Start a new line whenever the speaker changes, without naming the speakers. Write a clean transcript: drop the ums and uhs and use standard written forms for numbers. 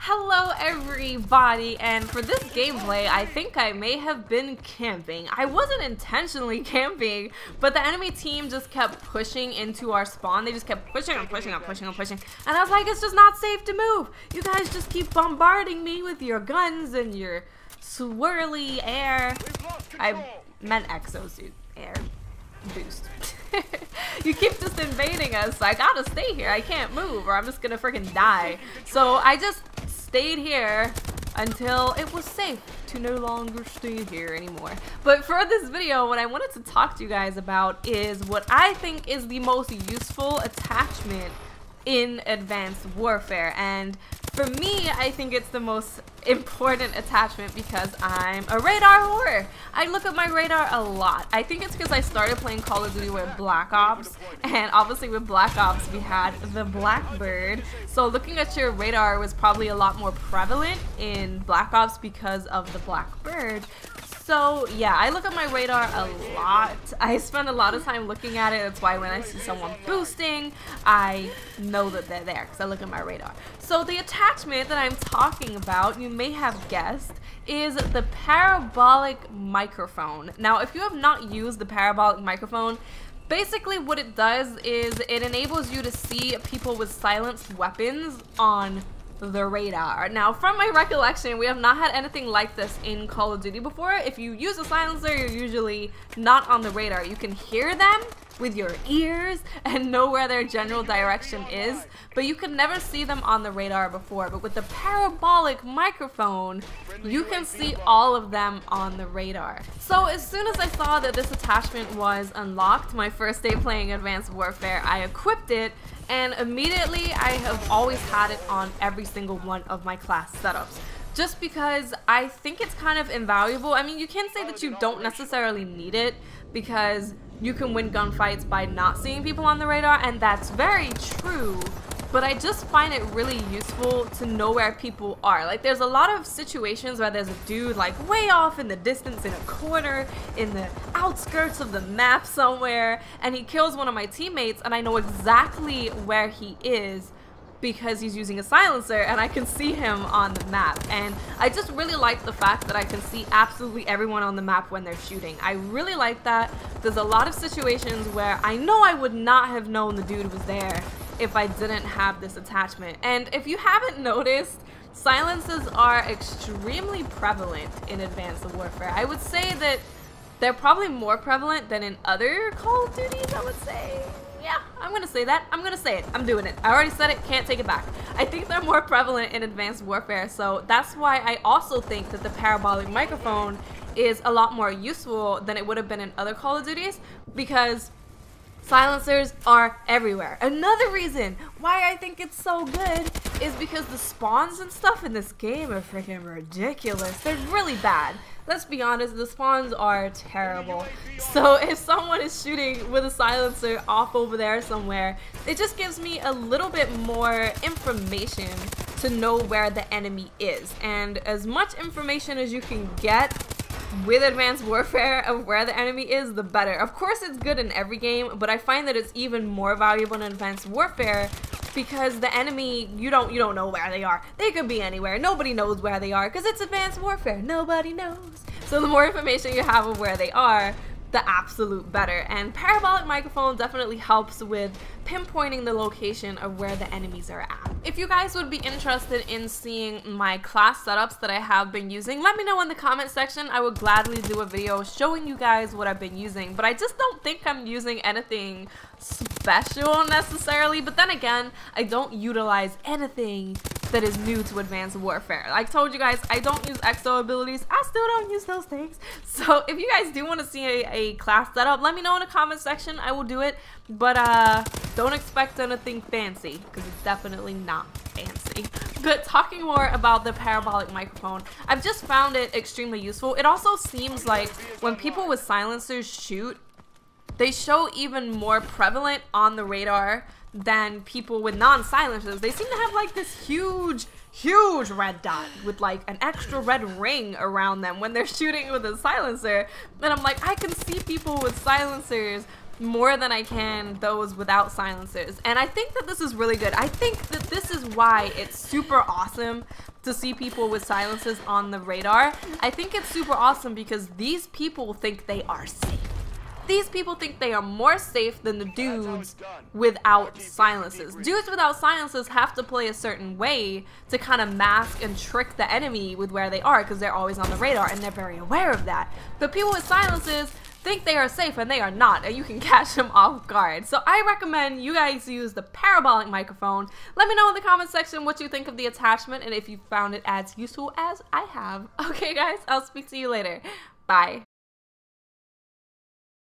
Hello everybody, and for this gameplay I think I may have been camping. I wasn't intentionally camping, but the enemy team just kept pushing into our spawn. They just kept pushing and pushing and pushing and pushing, and I was like, it's just not safe to move. You guys just keep bombarding me with your guns and your swirly air. I meant exosuit air boost. You keep just invading us, so I gotta stay here. I can't move or I'm just gonna freaking die. So I just stayed here until it was safe to no longer stay here anymore. But for this video, what I wanted to talk to you guys about is what I think is the most useful attachment in Advanced Warfare. And for me, I think it's the most important attachment because I'm a radar whore. I look at my radar a lot. I think it's because I started playing Call of Duty with Black Ops, and obviously with Black Ops we had the Blackbird. So looking at your radar was probably a lot more prevalent in Black Ops because of the Blackbird. So yeah, I look at my radar a lot. I spend a lot of time looking at it. That's why when I see someone boosting, I know that they're there because I look at my radar. So the attachment that I'm talking about, you may have guessed, is the parabolic microphone. Now, if you have not used the parabolic microphone, basically what it does is it enables you to see people with silenced weapons on the radar. Now, from my recollection, we have not had anything like this in Call of Duty before. If you use a silencer, you're usually not on the radar. You can hear them with your ears and know where their general direction is, but you can never see them on the radar before. But with the parabolic microphone, you can see all of them on the radar. So as soon as I saw that this attachment was unlocked, my first day playing Advanced Warfare, I equipped it, and immediately I have always had it on every single one of my class setups. Just because I think it's kind of invaluable. I mean, you can say that you don't necessarily need it because you can win gunfights by not seeing people on the radar, and that's very true. But I just find it really useful to know where people are. Like, there's a lot of situations where there's a dude like way off in the distance in a corner in the outskirts of the map somewhere, and he kills one of my teammates, and I know exactly where he is because he's using a silencer and I can see him on the map. And I just really like the fact that I can see absolutely everyone on the map when they're shooting. I really like that. There's a lot of situations where I know I would not have known the dude was there if I didn't have this attachment. And if you haven't noticed, silences are extremely prevalent in Advanced Warfare. I would say that they're probably more prevalent than in other Call of Duties, I would say. Yeah, I'm gonna say that. I'm gonna say it. I'm doing it. I already said it, can't take it back. I think they're more prevalent in Advanced Warfare, so that's why I also think that the parabolic microphone is a lot more useful than it would have been in other Call of Duties, because silencers are everywhere. Another reason why I think it's so good is because the spawns and stuff in this game are freaking ridiculous. They're really bad. Let's be honest, the spawns are terrible. So if someone is shooting with a silencer off over there somewhere, it just gives me a little bit more information to know where the enemy is. And as much information as you can get with Advanced Warfare of where the enemy is, the better. Of course, it's good in every game, but I find that it's even more valuable in Advanced Warfare because the enemy, you don't know where they are. They could be anywhere. Nobody knows where they are because it's Advanced Warfare. Nobody knows. So the more information you have of where they are, the absolute better. And parabolic microphone definitely helps with pinpointing the location of where the enemies are at. If you guys would be interested in seeing my class setups that I have been using, let me know in the comment section. I would gladly do a video showing you guys what I've been using, but I just don't think I'm using anything special necessarily. But then again, I don't utilize anything that is new to Advanced Warfare. Like I told you guys, I don't use exo abilities. I still don't use those things. So if you guys do want to see a class setup, let me know in the comment section. I will do it. But don't expect anything fancy because it's definitely not fancy. But talking more about the parabolic microphone, I've just found it extremely useful. It also seems like when people with silencers shoot, they show even more prevalent on the radar than people with non-silencers. They seem to have like this huge red dot with like an extra red ring around them when they're shooting with a silencer. And I'm like, I can see people with silencers more than I can those without silencers. And I think that this is really good. I think that this is why it's super awesome to see people with silences on the radar. I think it's super awesome because these people think they are safe. These people think they are more safe than the dudes without silences. Dudes without silences have to play a certain way to kind of mask and trick the enemy with where they are because they're always on the radar and they're very aware of that. But people with silences think they are safe and they are not, and you can catch them off guard. So I recommend you guys use the parabolic microphone. Let me know in the comment section what you think of the attachment and if you found it as useful as I have. Okay guys, I'll speak to you later. Bye.